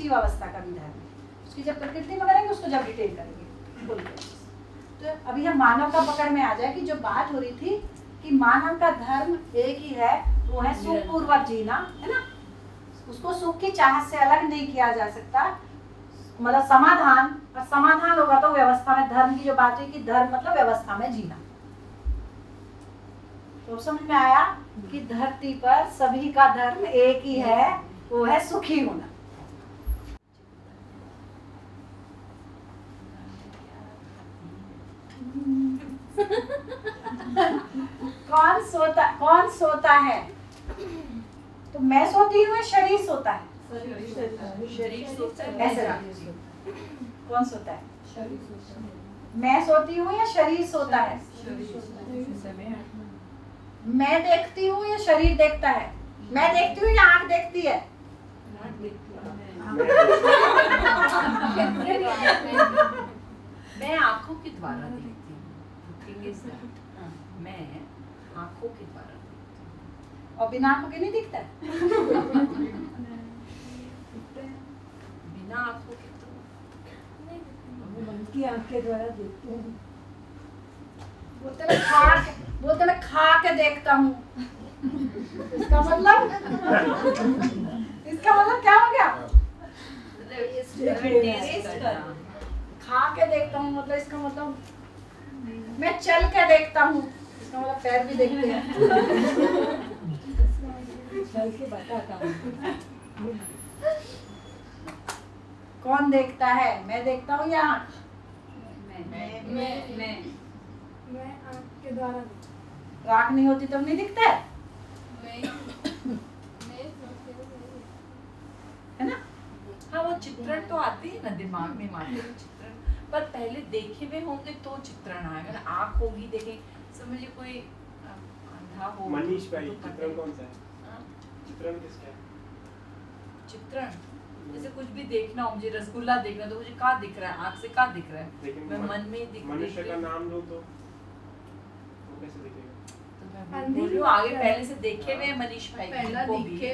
जीवावस्था का भी धर्म है। उसकी जब प्रकृति में करेंगे उसको जब डिटेल करेंगे बोलते हैं। तो अभी हम मानव का पकड़ में आ जाए कि जो बात हो रही थी कि मानव का धर्म एक ही है, वो है सुख पूर्वक जीना, है ना। उसको सुख की चाहत से अलग नहीं किया जा सकता, मतलब समाधान, और समाधान होगा तो व्यवस्था में। धर्म की जो बात है कि धर्म मतलब व्यवस्था में जीना। तो समझ में आया कि धरती पर सभी का धर्म एक ही है, वो है सुखी होना। कौन सोता है? तो मैं सोती हूँ, शरीर सोता है? शरीर सोता है। ऐसे कौन सोता है? मैं सोती हूँ या शरीर सोता है? मैं देखती हूँ या शरीर देखता है? मैं देखती हूँ या आँख देखती है? मैं आँखों के द्वारा देखती हूँ। मैं आँखों के द्वारा देखती हूँ। और बिना आँखों के नहीं दिखता है? बिना आँखों के तो मन की आँख के द्वारा देखती हूँ। बोलते मैं खा के देखता हूँ। इसका मतलब क्या हो गया? खा के देखता हूँ मतलब इसका मतलब मैं चल के देखता हूँ, इसका मतलब पैर भी देखते हैं। चल के बताता हूँ। कौन देखता है? मैं देखता हूँ या आँख? मैं आँख के द्वारा आँख नहीं होती तब नहीं दिखता है, है ना। हाँ, वो चित्रण तो आते हैं ना दिमाग में, मानते हैं चित्रण, पर पहले देखे हुए होंगे तो चित्रण आएगा ना। आँख होगी, देखें, समझिए कोई अंधा हो। मनीष भाई, चित्रण कौन सा है? चित्रण किसका है? चित्रण जैसे कुछ भी देखना हो, मुझे रसगुल्ला देखना तो मुझे कहाँ दिख रहा है? आँख से कहाँ दिख रहा है? मैं मन में दिख मनुष्य का नाम लो तो कैसे दिखेगा? तो मैं बोल रही हूँ आगे पहले से देखे हुए मनीष भाई को भी,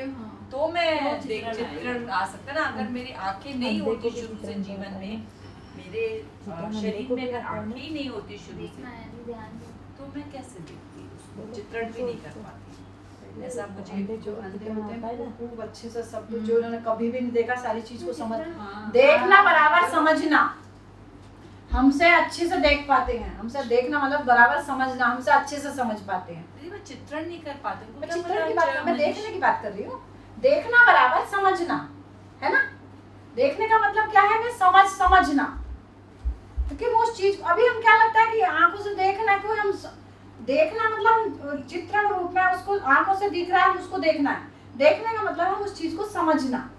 तो मैं चित्रण आ सकता ना। अगर मेरी आंखें नहीं होती शुरू से जीवन में, मेरे शरीर में अगर आंखें ही नहीं होती शुरू से, तो मैं कैसे देखती उसको? चित्रण भी नहीं कर पाती। ऐसा मुझे जो अंधे होते हैं वो खूब अच्छे से सब कुछ, जो उन्होंने कभी भी नहीं देखा, सारी चीज को समझ, देखना बराबर समझना, हमसे अच्छे से देख पाते हैं। हमसे देखना मतलब बराबर समझना, हमसे अच्छे से समझ पाते हैं। मैं चित्रण नहीं कर पाती। मैं चित्रण की बात, मैं देखने की बात कर रही हूँ। देखना बराबर समझना, है ना। देखने का मतलब क्या है? मैं समझना, क्योंकि वो उस चीज, अभी हम क्या लगता है कि आंखों से देखना, क्यों हम देखना मतलब चित्रण रूप में उसको आंखों से दिख रहा है, उसको देखना है। देखने का मतलब हम उस चीज को समझना।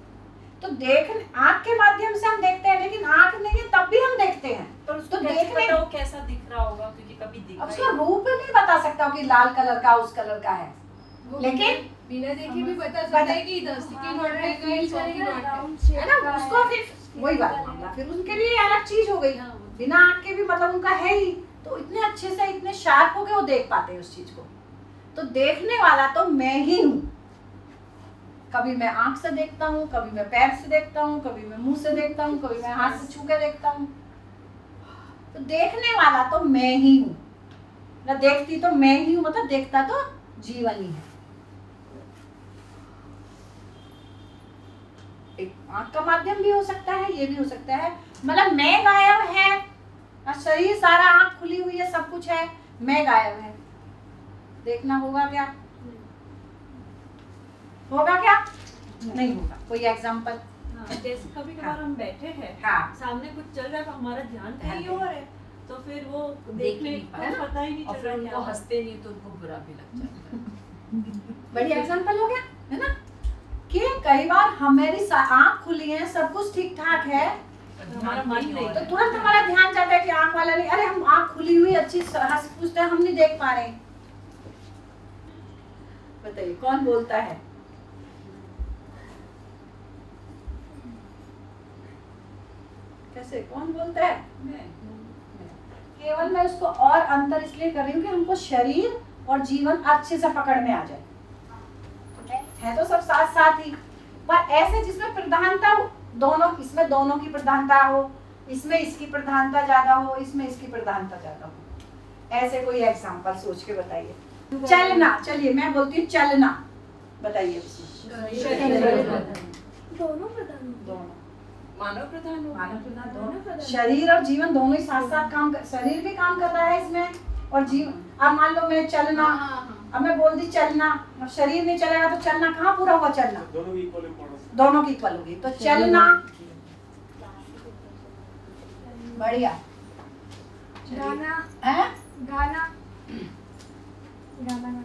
तो देखने, आंख के माध्यम से हम देखते हैं, लेकिन आंख नहीं है तब भी हम देखते हैं। तो देखने वो कैसा दिख रहा होगा? क्योंकि कभी दिखा, अब उसका रूप नहीं बता सकता कि लाल कलर का उस कलर का है, लेकिन बिना देखे भी बता सकता है कि 10 की नोट है कि 100 की नोट है ना। उसको फिर वही बात मामला, फिर उनके लिए अलग चीज हो गई। बिना आंख के भी मतलब उनका है ही, तो इतने अच्छे से, इतने शार्प हो के वो देख पाते हैं उस चीज को। तो देखने वाला तो मैं ही हूँ। कभी मैं आंख से देखता हूँ, कभी मैं पैर से देखता हूँ, कभी मैं मुंह से देखता हूँ, कभी मैं हाथ से छू के देखता हूँ। तो देखने वाला तो मैं ही हूँ ना। देखती तो मैं ही हूँ, मतलब देखता तो जीवन ही है। एक आंख का माध्यम भी हो सकता है, ये भी हो सकता है, मतलब मैं गायब है और शरीर सारा, आंख खुली हुई है, सब कुछ है, मैं गायब है। देखना होगा क्या? होगा क्या? नहीं होगा। कोई एग्जांपल? जैसे कभी कभार हम बैठे हैं, हाँ, सामने कुछ चल रहा है तो हमारा ध्यान कहीं और है, तो फिर वो देखने का पता ही नहीं चल रहा। उनको हंसते नहीं तो उनको बुरा भी लग जाता है। बड़ी एग्जांपल हो गया, है ना। कि कई बार हमारी आंख खुली है, सब कुछ ठीक ठाक है, हमारा मन नहीं, तो तुरंत हमारा ध्यान जाता है कि आंख वाला नहीं, अरे हम आंख खुली हुई अच्छी हंस पूछते हैं, हम नहीं देख पा रहे। बताइए कौन बोलता है? कैसे, कौन बोलता है? केवल मैं उसको और अंतर इसलिए कर रही हूँ कि हमको शरीर और जीवन अच्छे से पकड़ में आ जाए। है तो सब साथ साथ ही, पर ऐसे जिसमें प्रधानता दोनों, इसमें दोनों की प्रधानता हो, इसमें इसकी प्रधानता ज्यादा हो, इसमें इसकी प्रधानता ज्यादा हो। ऐसे कोई एग्जांपल सोच के बताइए। चलना, चलिए मैं बोलती हूँ चलना, बताइए। दोनों प्रधान, दोनों मानव प्रधान हो, मानव प्रधान दोनों, शरीर और जीवन दोनों ही साथ साथ काम कर, शरीर भी काम कर रहा है इसमें और जीवन। अब मान लो मैं चलना, अब मैं बोल दी चलना, अब शरीर नहीं चलेगा तो चलना कहाँ पूरा हुआ? चलना दोनों की इक्वल इम्पोर्टेंस, दोनों की इक्वल होगी, तो चलना। बढ़िया। गाना, हैं? गाना, गाना,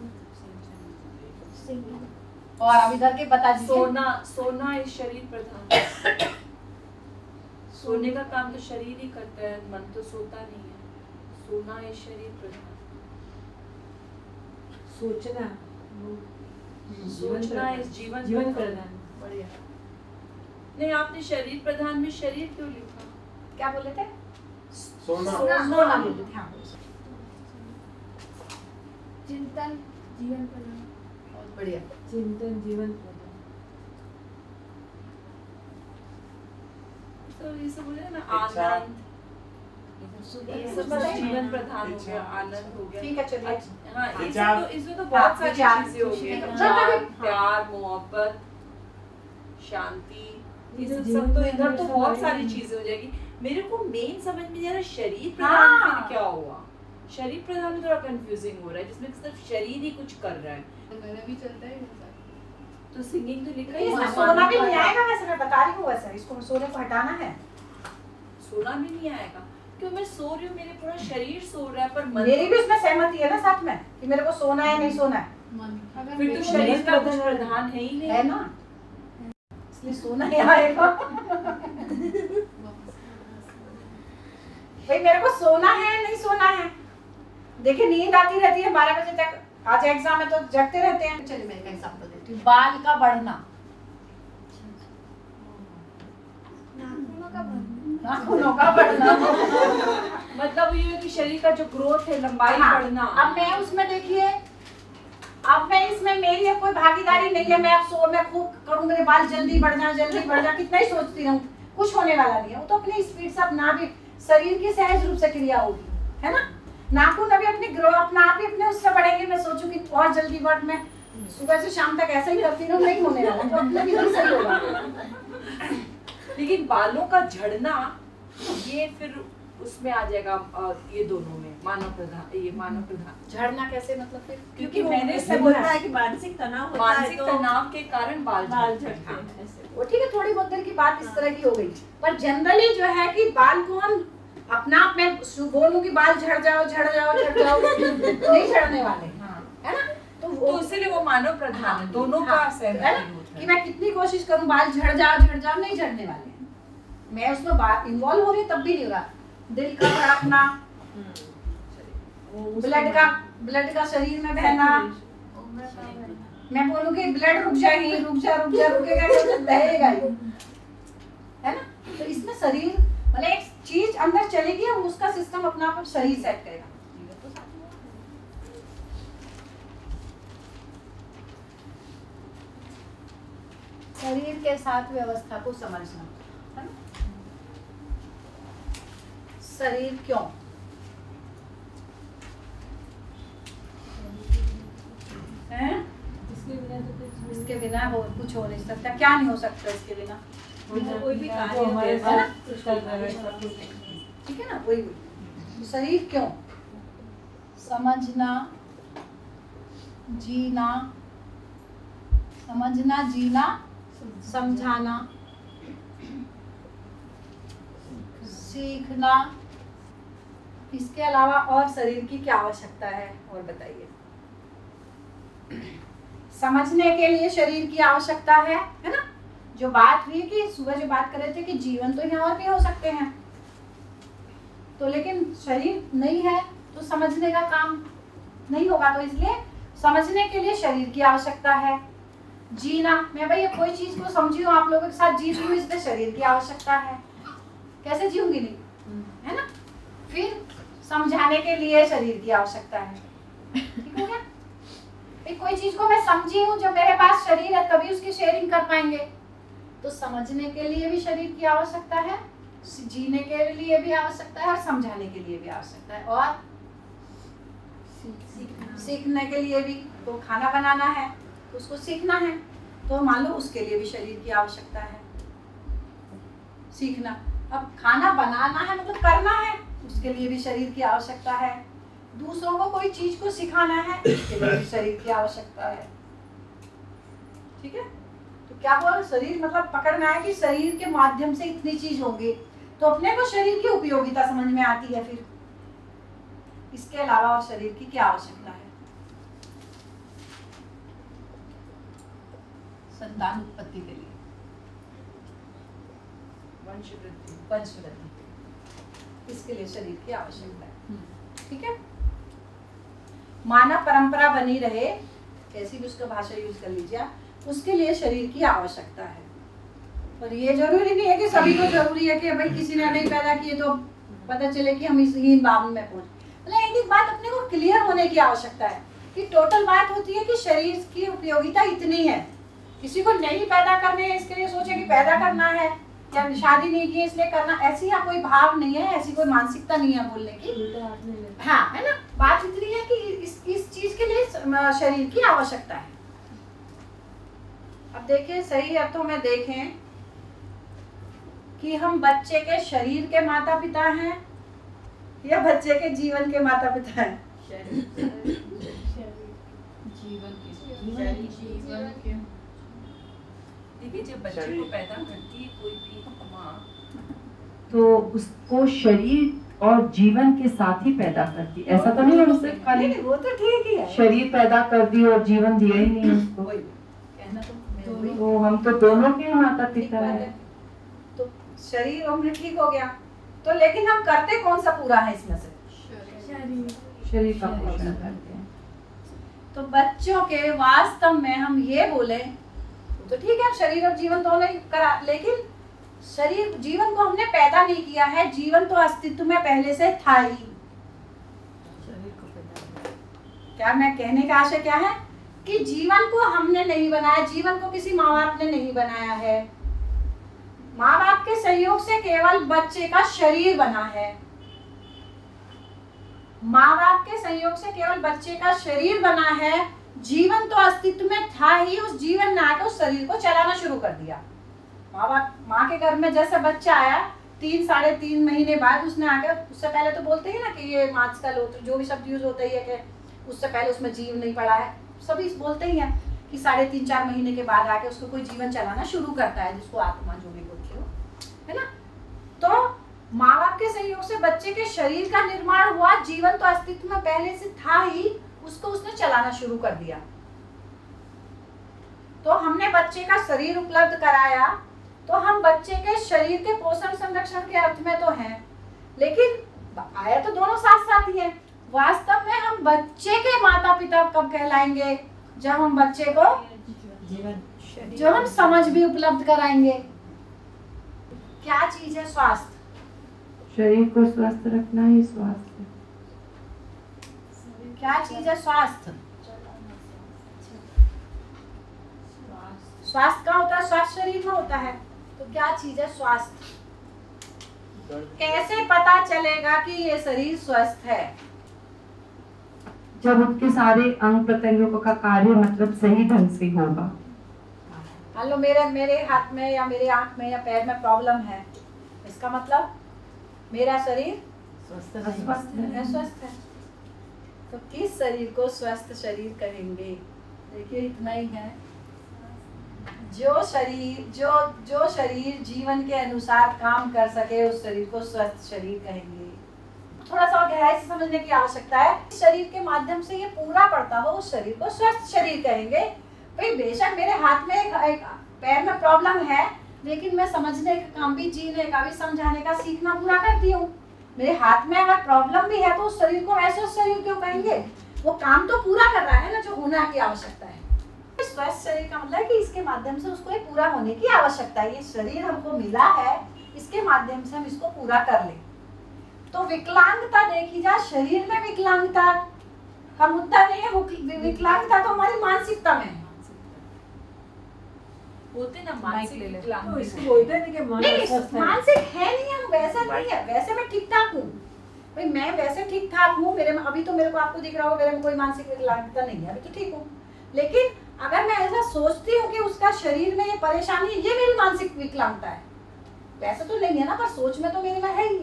सिंगिंग। और अब इधर के बता दीजिए। सोना, सोना इस शरीर प्रधान। सोने का काम तो शरीर ही करता है, मन तो सोता नहीं है। सोना इस शरीर प्रधान। सोचना, सोचना इस जीवन जीवन प्रधान। बढ़िया। नहीं, आपने शरीर प्रधान में शरीर क्यों लिखा? क्या बोले थे? सोना, सोना बोले थे। हाँ, चिंतन जीवन प्रधान। बहुत बढ़िया। चिंतन जीवन प्रधान। तो ये सब बोले ना, इच्छा। आनंद, ये सब जीवन प्रधान हो गया, आनंद हो गया। ठीक है, चलिए। हाँ, विचार। इसमें तो बहुत सारी विचार, चीजें हो खुशी गई। का- प्यार, प्यार, मोहब्बत, शांति, ये सब तो इधर तो बहुत सारी चीजें हो जाएगी। मेरे को मेन समझ में नहीं आ रहा शरीर प्रधान में फिर क्या हुआ। शरीर प्रधान में थोड़ा कंफ्यूजिंग हो रहा है, जिसमें सिर्फ शरीर ही कुछ कर रहा है। गाना भी चलता है तो सिंगिंग तो लिखा ही इसमें है। सोना भी नहीं आएगा, वैसे मैं बता रही हूँ, वैसे इसको सोने को हटाना है। सोना भी नहीं आएगा क्यों? मैं सो रही हूँ, मेरे पूरा शरीर सो रहा है, पर मन मेरी भी उसमें सहमति है ना साथ में कि मेरे को सोना है नहीं सोना है, मन। फिर तो शरीर का कुछ प्रधान है ही नहीं। है ना, इसलिए सोना ही आएगा। भाई मेरे को सोना है नहीं सोना है। देखिए नींद आती रहती है 12 बजे तक, आज एग्जाम है तो जगते रहते हैं। चलिए मैं एक एग्जांपल देती हूँ। बाल का बढ़ना, नाखूनों का बढ़ना। नाखूनों का बढ़ना। मतलब ये है कि शरीर का जो ग्रोथ है, लंबाई हाँ, बढ़ना। अब मैं उसमें देखिए, अब मैं इसमें मेरी अब कोई भागीदारी नहीं है। मैं अब मैं खूब करूँ, मेरे बाल जल्दी बढ़ जाए, कितना ही सोचती रहूँ, कुछ होने वाला नहीं है। वो तो अपनी स्पीड से अपना भी शरीर की सहज रूप से क्रिया होगी, है ना। नाखून अभी अपनी ग्रो अपना आप ही अपने उससे बढ़ेंगे। मैं सोचूं कि और जल्दी बढ़, मैं सुबह से शाम तक ऐसे ही करती रहूं, नहीं होने वाला, तो अपने भी सही होगा। लेकिन बालों का झड़ना ये फिर उसमें आ जाएगा, ये दोनों में मानव प्रधान, ये मानव प्रधान। झड़ना कैसे मतलब फिर? क्योंकि मैंने ऐसे बोलता है कि मानसिक तनाव होता है मानसिक तो तनाव के कारण बाल झड़ते झड़ते हैं। हैं ऐसे। वो ठीक है, थोड़ी बहुत देर की बात इस तरह की हो गई, पर जनरली जो है कि बाल को हम अपना आप में बोलूं कि बाल झड़ जाओ नहीं झड़ने वाले, है ना। तो इसलिए वो मानव प्रधान है, दोनों का सहमति होता कि है। मैं कितनी कोशिश करूं बाल झड़ जाओ नहीं झड़ने वाले हैं। मैं उसमें बात इन्वॉल्व हो रही तब भी नहीं हो रहा। दिल का धड़कना, ब्लड का शरीर में बहना, मैं बोलूं कि ब्लड रुक रुकेगा तो बहेगा ही, है ना। तो इसमें शरीर मतलब एक चीज अंदर चलेगी और उसका सिस्टम अपना आप सही सेट करेगा। शरीर के साथ व्यवस्था को समझना, है ना। शरीर क्यों, है इसके बिना हो कुछ हो नहीं सकता। क्या नहीं हो सकता इसके बिना? कोई भी कार्य जो हमारे होता है ना, साथ चल रहा है सब कुछ। ठीक है ना, वही शरीर क्यों, समझना जीना, समझना जीना समझाना, सीखना। इसके अलावा और शरीर की क्या आवश्यकता है और बताइए। समझने के लिए शरीर की आवश्यकता है ना। जो बात हुई कि सुबह जो बात कर रहे थे कि जीवन तो यहाँ और भी हो सकते हैं, तो लेकिन शरीर नहीं है तो समझने का काम नहीं होगा, तो इसलिए समझने के लिए शरीर की आवश्यकता है। जीना, मैं भैया कोई चीज को समझी हूँ, आप लोगों के साथ जी रही हूँ, इसलिए शरीर की आवश्यकता है। कैसे जीऊंगी नहीं, है ना। फिर समझाने के लिए शरीर की आवश्यकता है। ठीक हो गया। फिर कोई चीज को मैं समझी हूँ, जो मेरे पास शरीर है तभी उसकी शेयरिंग कर पाएंगे, तो समझने के लिए भी शरीर की आवश्यकता है, जीने के लिए भी आवश्यकता है और समझाने के लिए भी आवश्यकता है, और सीखने के लिए भी। तो खाना बनाना है तो उसको सीखना है, तो मान लो उसके लिए भी शरीर की आवश्यकता है सीखना। अब खाना बनाना है मतलब करना है, उसके लिए भी शरीर की आवश्यकता है। दूसरों को कोई चीज को सिखाना है, उसके लिए भी शरीर की आवश्यकता है। ठीक है, तो क्या हुआ, शरीर मतलब पकड़ में आया कि शरीर के माध्यम से इतनी चीज होंगी, तो अपने को शरीर की उपयोगिता समझ में आती है। फिर इसके अलावा और शरीर की क्या आवश्यकता है? संतान उत्पत्ति के लिए, वंश वृद्धि, इसके लिए शरीर की आवश्यकता है। ठीक है, मानव परंपरा बनी रहे, कैसी भी उसका भाषा यूज कर लीजिए आप, उसके लिए शरीर की आवश्यकता है। और ये जरूरी नहीं है कि सभी को जरूरी है कि भाई किसी ने नहीं पैदा किए तो पता चले कि हम इस हीन भाव में पहुंच। मतलब एक बात अपने को क्लियर होने की आवश्यकता है कि टोटल बात होती है कि शरीर की उपयोगिता इतनी है। किसी को नहीं पैदा करने है इसके लिए सोचे कि पैदा करना है, या शादी नहीं की इसलिए करना, ऐसी या कोई भाव नहीं है, ऐसी कोई मानसिकता नहीं है बोलने की। हाँ, है ना, बात इतनी है कि इस चीज के लिए शरीर की आवश्यकता है। अब देखिए, सही अर्थों में देखें कि हम बच्चे के शरीर के माता पिता हैं या बच्चे के जीवन के माता पिता हैं? देखिए, जब बच्चे को पैदा करती है कोई भी माँ, तो उसको शरीर और जीवन के साथ ही पैदा करती, ऐसा तो नहीं है उससे खाली वो तो ठीक ही है, शरीर पैदा कर दी और जीवन दिया ही नहीं उसको। कहना तो हम तो दोनों के माता पिता है। तो शरीर हमने ठीक हो गया, तो लेकिन हम करते कौन सा पूरा है इसमें से? शरीर का पोषण करते हैं। तो बच्चों के वास्तव में हम ये बोले तो ठीक है, शरीर और जीवन दोनों ही करा, लेकिन शरीर जीवन को हमने पैदा नहीं किया है, जीवन तो अस्तित्व में पहले से था ही। क्या मैं कहने का आशय क्या है कि जीवन को हमने नहीं बनाया, जीवन को किसी माँ बाप ने नहीं बनाया है। माँ बाप के सहयोग से केवल बच्चे का शरीर बना है, माँ बाप के सहयोग से केवल बच्चे का शरीर बना है। जीवन तो अस्तित्व में था ही, उस जीवन ने आकर उस शरीर को चलाना शुरू कर दिया। माँ के घर में जैसे बच्चा आया 3-3.5 महीने बाद उसने आकर, उससे पहले तो बोलते ही ना कि ये मार्च का लोत्र जो भी शब्द यूज होता ही है कि उससे पहले उसमें जीव नहीं पड़ा है, सभी बोलते ही हैं कि 3.5-4 महीने के बाद आके उसको कोई जीवन चलाना शुरू करता है, जिसको आत्मा जो भी बोलते हो, है ना। तो माँ बाप के सहयोग से बच्चे के शरीर का निर्माण हुआ, जीवन तो अस्तित्व में पहले से था ही, उसको उसने चलाना शुरू कर दिया। तो हमने बच्चे का शरीर उपलब्ध कराया, तो हम बच्चे के शरीर के पोषण संरक्षण के अर्थ में तो हैं, लेकिन आया तो दोनों साथ साथ ही है। वास्तव में हम बच्चे के माता पिता कब कहलाएंगे? जब हम बच्चे को जो हम समझ भी उपलब्ध कराएंगे। क्या चीज है स्वास्थ्य? शरीर को स्वस्थ रखना ही स्वास्थ्य। क्या चीज है स्वास्थ्य? स्वास्थ्य कहाँ होता है? स्वास्थ्य शरीर में होता है। तो क्या चीज है स्वास्थ्य? कैसे पता चलेगा कि ये शरीर स्वस्थ है? जब उसके सारे अंग प्रत्यंगों का कार्य मतलब सही ढंग से होगा। मान लो मेरे हाथ में या मेरे आंख में या पैर में प्रॉब्लम है, इसका मतलब मेरा शरीर स्वस्थ है। तो किस शरीर को स्वस्थ शरीर कहेंगे? देखिए, इतना ही है। जो शरीर जीवन के अनुसार काम कर सके उस शरीर को स्वस्थ शरीर कहेंगे। थोड़ा सा गहराई से समझने की आवश्यकता है। शरीर के माध्यम से ये पूरा पड़ता हो उस शरीर को स्वस्थ शरीर कहेंगे। भाई बेशक मेरे हाथ में एक पैर में प्रॉब्लम है, लेकिन मैं समझने का काम भी, जीने का भी, समझाने का सीखना पूरा करती हूँ। मेरे हाथ में अगर प्रॉब्लम भी है तो उस शरीर को ऐसे शरीर क्यों कहेंगे? वो काम तो पूरा कर रहा है ना जो होना की आवश्यकता है। स्वस्थ शरीर का मतलब है कि इसके माध्यम से उसको एक पूरा होने की आवश्यकता है। ये शरीर हमको मिला है, इसके माध्यम से हम इसको पूरा कर लें। तो विकलांगता देखी जाए, शरीर में विकलांगता का मुद्दा नहीं है, विकलांगता तो हमारी मानसिकता में है। बोलते ना मानसिक विकलांग तो इसको बोलते हैं कि मानसिक है नहीं, हम वैसा नहीं है, वैसे मैं ठीक ठाक हूँ भाई, मैं वैसे ठीक ठाक हूँ, मेरे में अभी तो मेरे को आपको दिख रहा होगा मेरे में कोई मानसिक विकलांगता नहीं है, अभी तो ठीक हूँ। लेकिन अगर मैं ऐसा सोचती हूँ कि उसका शरीर में ये परेशानी है, ये मेरी मानसिक विकलांगता है, वैसे तो नहीं है ना, पर सोच में तो मेरे में है ही।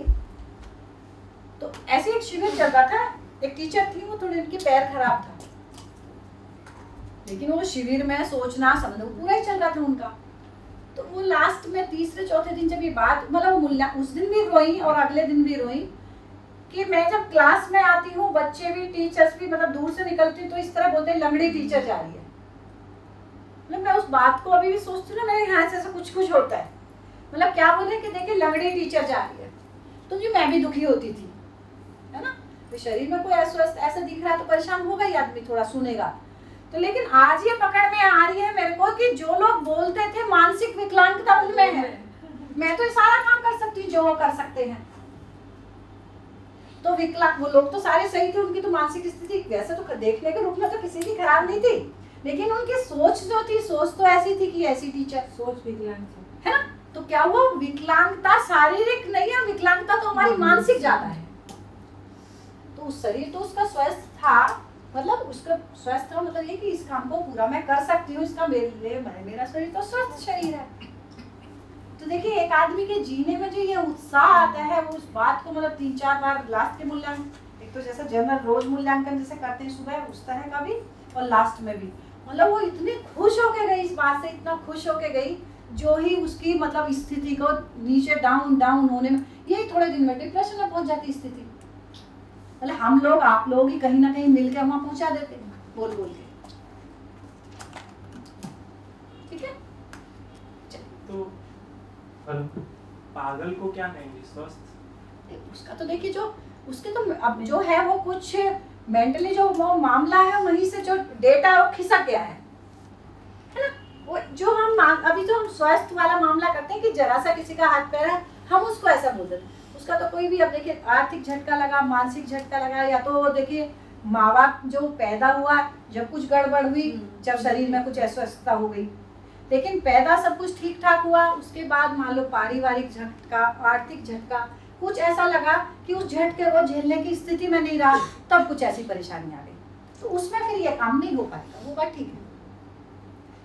तो ऐसे एक शिविर चल रहा था, एक टीचर थी, वो थोड़ी उनके पैर खराब था, लेकिन वो शिविर में सोचना समझो पूरा ही चल रहा था उनका। तो वो लास्ट में तीसरे चौथे दिन जब ये बात, मतलब वो उस दिन भी रोई और अगले दिन भी रोई कि मैं जब क्लास में आती हूँ, बच्चे भी टीचर्स भी मतलब दूर से निकलती तो इस तरह बोलते हैं लंगड़ी टीचर जा रही है। मतलब मैं उस बात को अभी भी सोचती हूँ ना, मेरे यहाँ से ऐसा कुछ कुछ होता है, मतलब क्या बोले कि देखिए लंगड़ी टीचर जा रही है, तो जी मैं भी दुखी होती थी, है ना। तो शरीर में कोई ऐसा दिख रहा है तो परेशान होगा ही आदमी, थोड़ा सुनेगा तो। लेकिन आज ये पकड़ में आ रही है मेरे को कि जो लोग बोलते थे मानसिक विकलांगता उनमें है, मैं तो सारा काम कर सकती हूँ जो वो कर सकते हैं। तो विकलांग वो लोग तो सारे सही थे, उनकी तो मानसिक स्थिति वैसे तो देखने के रूप में तो किसी की खराब नहीं थी, लेकिन उनकी सोच जो थी, सोच तो ऐसी थी कि ऐसी टीचर, सोच विकलांग है ना। तो क्या हुआ, विकलांगता शारीरिक नहीं है, विकलांगता तो हमारी मानसिक ज्यादा है। तो उस शरीर तो उसका स्वस्थ था, मतलब उसका स्वस्थ था मतलब ये कि इस काम को पूरा मैं कर सकती हूँ, इसका मेरा शरीर तो स्वस्थ शरीर है। तो देखिए एक आदमी के जीने में जो ये उत्साह आता है, वो उस बात को मतलब 3-4 बार लास्ट के मूल्यांकन, एक तो जैसे जनरल रोज मूल्यांकन जैसे करते हैं सुबह, उस तरह का भी और लास्ट में भी, मतलब वो इतनी खुश होके गई इस बात से, इतना खुश होके गई, जो ही उसकी मतलब स्थिति को नीचे डाउन डाउन होने में, यही थोड़े दिन में डिप्रेशन में पहुंच जाती स्थिति। मतलब हम लोग आप लोग ही कहीं ना कहीं मिलकर वहां पहुंचा देते हैं बोल बोल के, ठीक है। तो पागल को क्या कहेंगे, स्वस्थ? उसका तो देखिए जो उसके तो अब जो है वो कुछ मेंटली जो वो मामला है, वहीं से जो डेटा वो खिसक गया है ना। वो जो हम अभी जो हम स्वस्थ वाला मामला करते हैं कि जरा सा किसी का हाथ पैर है, हम उसको ऐसा बोलते हैं। उसका तो कोई भी, अब देखिए आर्थिक झटका लगा, मानसिक झटका लगा, या तो देखिए माँ बाप जो पैदा हुआ जब कुछ गड़बड़ हुई, जब शरीर में कुछ अस्वस्थता हो गई, लेकिन पैदा सब कुछ ठीक ठाक हुआ, उसके बाद मान लो पारिवारिक झटका, आर्थिक झटका, कुछ ऐसा लगा कि उस झटके को झेलने की स्थिति में नहीं रहा, तब कुछ ऐसी परेशानी आ गई, तो उसमें फिर ये काम नहीं हो पाएगा। वो बात ठीक है,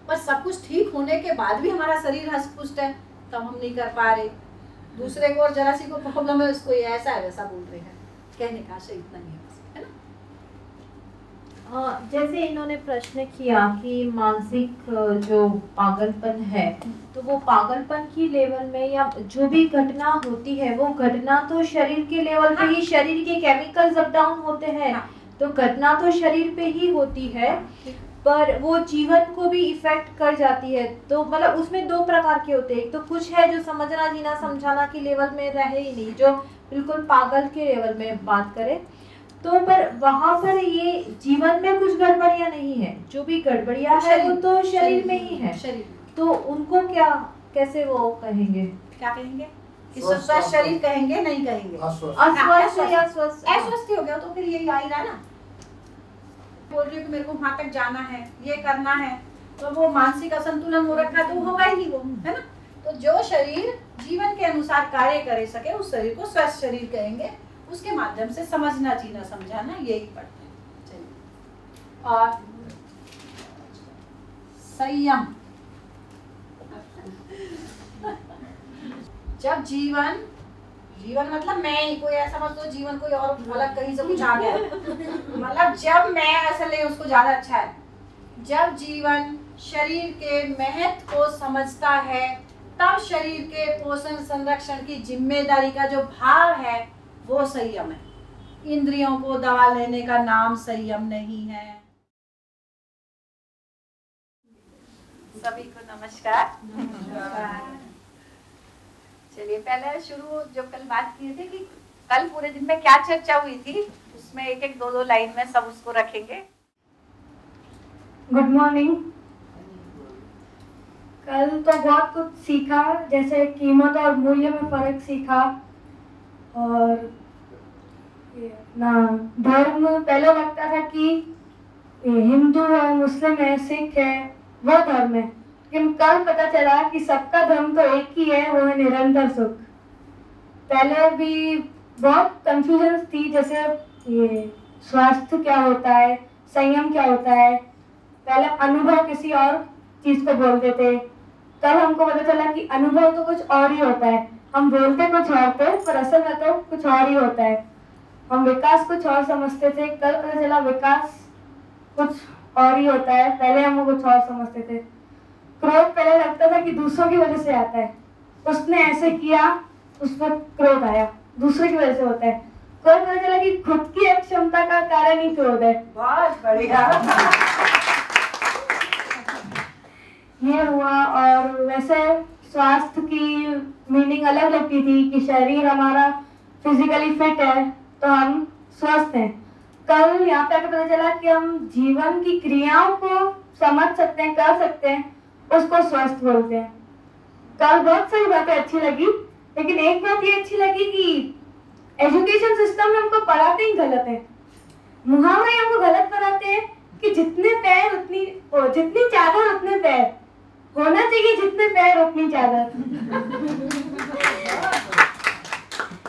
पर सब कुछ ठीक होने के बाद भी हमारा शरीर हष्ट-पुष्ट है, तब हम नहीं कर पा रहे। दूसरे को और जरा सी को प्रॉब्लम है, उसको ये ऐसा है वैसा बोल रहे हैं, कहने का आशय इतना ही है ना। जैसे इन्होंने प्रश्न किया कि मानसिक जो पागलपन है, तो वो पागलपन की लेवल में या जो भी घटना होती है, वो घटना तो शरीर के लेवल पे ही, शरीर के केमिकल्स अप डाउन होते हैं, तो घटना तो शरीर पे ही होती है, पर वो जीवन को भी इफेक्ट कर जाती है। तो मतलब उसमें 2 प्रकार के होते हैं, एक तो कुछ है जो समझना जीना समझाना के लेवल में रहे ही नहीं, जो बिल्कुल पागल के लेवल में बात करें, तो पर वहाँ पर ये जीवन में कुछ गड़बड़ियाँ नहीं है, जो भी गड़बड़ियाँ है वो तो शरीर में ही है, तो उनको क्या कैसे वो कहेंगे, क्या कहेंगे, स्वस्थ शरीर कहेंगे, नहीं कहेंगे अस्वस्थ या स्वस्थ, अस्वस्थ हो गया तो फिर यही आ ही रहा ना। बोल रही हूँ कि मेरे को वहां तक जाना है, ये करना है, तो वो मानसिक असंतुलन हो रखा है, तो होगा ही नहीं वो, है ना। तो जो शरीर जीवन के अनुसार कार्य कर सके, उस शरीर को स्वस्थ शरीर कहेंगे। उसके माध्यम से समझना जीना समझाना यही पढ़ते हैं। चलिए, और संयम, जब जीवन मतलब मैं ही, कोई ऐसा मत तो जीवन कोई और अलग कहीं से कुछ आ गया, मतलब जब मैं ऐसा ले उसको ज्यादा अच्छा है, जब जीवन शरीर के महत्व को समझता है, तब शरीर के पोषण संरक्षण की जिम्मेदारी का जो भाव है वो संयम है। इंद्रियों को दबा लेने का नाम संयम नहीं है। सभी को नमस्कार। चलिए, पहले शुरू जो कल बात किए थे कि कल पूरे दिन में क्या चर्चा हुई थी, उसमें एक एक 2-2 लाइन में सब उसको रखेंगे। Good morning. कल तो बहुत कुछ सीखा, जैसे कीमत और मूल्य में फर्क सीखा, और ना धर्म पहले लगता था कि हिंदू है, मुस्लिम है, सिख है, वो धर्म है, लेकिन कल पता चला कि सबका धर्म तो एक ही है, वो है निरंतर सुख। पहले भी बहुत कंफ्यूजन थी, जैसे ये स्वास्थ्य क्या होता है, संयम क्या होता है, पहले अनुभव किसी और चीज को बोलते थे। कल हमको पता चला कि अनुभव तो कुछ और ही होता है, हम बोलते कुछ और थे पर असल में तो कुछ और ही होता है। हम विकास कुछ और समझते थे, कल पता चला विकास कुछ और ही होता है, पहले हम कुछ और समझते थे। क्रोध पहले लगता था कि दूसरों की वजह से आता है, उसने ऐसे किया उसमें क्रोध आया, दूसरे की वजह से होता है। कल पता चला कि खुद की अक्षमता का कारण ही क्रोध है। बहुत बढ़िया। ये हुआ। और वैसे स्वास्थ्य की मीनिंग अलग लगती थी कि शरीर हमारा फिजिकली फिट है तो हम स्वस्थ हैं। कल यहाँ पे आकर पता चला कि हम जीवन की क्रियाओं को समझ सकते हैं, कर सकते हैं, उसको स्वस्थ बोलते हैं। कल बहुत सारी बातें अच्छी लगी, लेकिन एक बात ये अच्छी लगी कि एजुकेशन सिस्टम में हमको पढ़ाते ही गलत है। मुहावरे हमको गलत पढ़ाते हैं कि जितने पैर उतनी जितनी चादर उतने पैर, होना चाहिए जितने पैर उतनी चादर।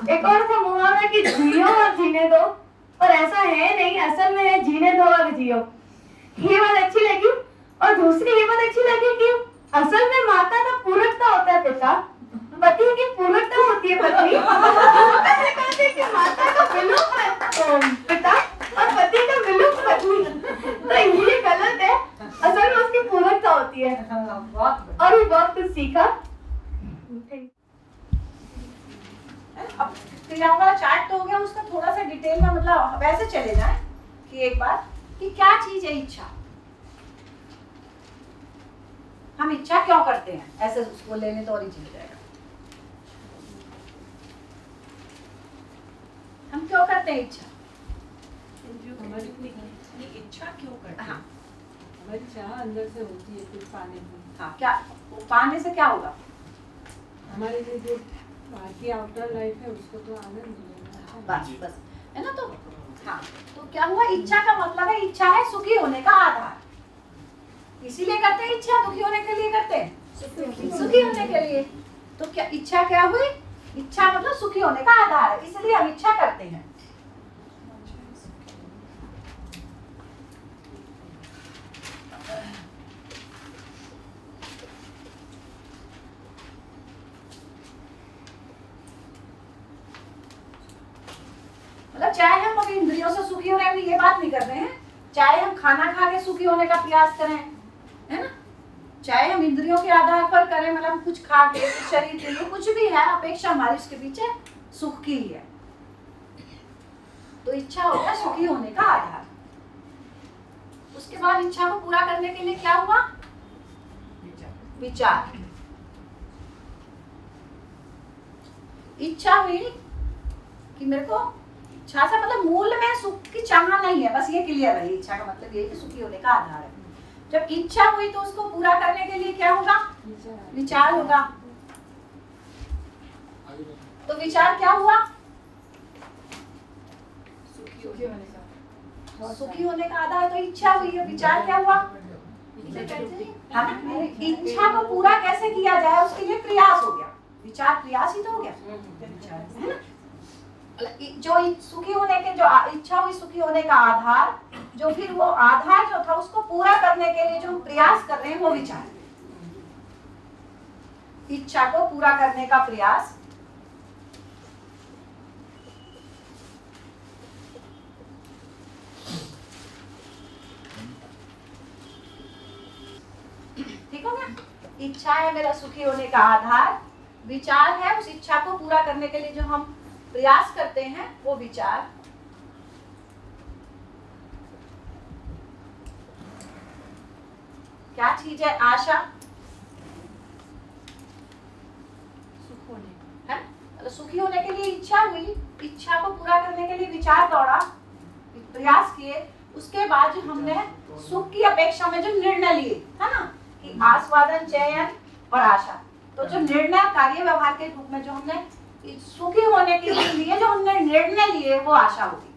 एक और था मुहावरा कि जियो और जीने दो, पर ऐसा है नहीं, असल में है जीने दो और जियो। ये बात अच्छी लगी। और दूसरी ये बात अच्छी लगी कि असल में माता का पूरकता होता है पिता, पति की पूरकता होती है पत्नी। ऐसे कहते हैं कि माता का विलुप्त पिता और पति का विलुप्त पत्नी, तो ये गलत है, असल में उसकी पूरकता होती है। और भी बहुत कुछ सीखा। अब क्रियाओं वाला चार्ट तो हो गया, उसका थोड़ा सा डिटेल में मतलब वैसे चले जाए कि एक बार कि क्या चीज है इच्छा, हम इच्छा क्यों करते हैं, ऐसे उसको लेने तो और ही चल जाएगा। हम क्यों करते हैं इच्छा, हमारी इच्छा क्यों करते हैं? हाँ हमारी चाह अंदर से होती है कुछ पाने की। हाँ, क्या पाने से क्या होगा, हमारे लिए जो बाकी आउटर लाइफ है उसको तो आनंद मिलेगा। बस बस है ना। तो हाँ, तो क्या हुआ, इच्छा का मतलब है, इच्छा है सुखी होने का आधार। इसीलिए करते हैं इच्छा, दुखी होने के लिए करते हैं, सुखी होने के लिए। तो क्या इच्छा क्या हुई, इच्छा मतलब सुखी होने का आधार है, इसलिए हम इच्छा करते हैं। मतलब चाहे हम अपनी इंद्रियों से सुखी हो रहे हैं, ये बात नहीं कर रहे हैं, चाहे हम खाना खा के सुखी होने का प्रयास करें, है ना, चाहे हम इंद्रियों के आधार पर करें, मतलब हम कुछ खा के शरीर के लिए कुछ भी है, अपेक्षा हमारी उसके पीछे सुख की ही है। तो इच्छा हो गया सुखी होने का आधार। उसके बाद इच्छा को पूरा करने के लिए क्या हुआ, विचार। इच्छा हुई कि मेरे को इच्छा से मतलब मूल में सुख की चाह नहीं है, बस ये क्लियर है। इच्छा का मतलब ये है कि सुखी होने का आधार है। जब इच्छा हुई तो उसको पूरा करने के लिए क्या होगा, विचार होगा। तो विचार क्या हुआ, सुखी होने का आधार। तो इच्छा हुई है, विचार क्या हुआ, इच्छा को पूरा कैसे किया जाए उसके लिए प्रयास हो गया। विचार प्रयास ही तो हो गया, है ना। जो सुखी होने के, जो इच्छा हुई सुखी होने का आधार, जो फिर वो आधार जो था उसको पूरा करने के लिए जो हम प्रयास कर रहे हैं वो विचार। इच्छा को पूरा करने का प्रयास, ठीक हो गया। इच्छा है मेरा सुखी होने का आधार, विचार है उस इच्छा को पूरा करने के लिए जो हम प्रयास करते हैं वो विचार। क्या चीज है, आशा, सुख होने है, मतलब सुखी होने के लिए इच्छा हुई, इच्छा को पूरा करने के लिए विचार दौड़ा, प्रयास किए, उसके बाद जो हमने सुख की अपेक्षा में जो निर्णय लिए, है ना, कि आस्वादन, चयन और आशा। तो जो निर्णय कार्य व्यवहार के रूप में जो हमने सुखी होने के लिए जो हमने निर्णय लिए वो आशा होती है।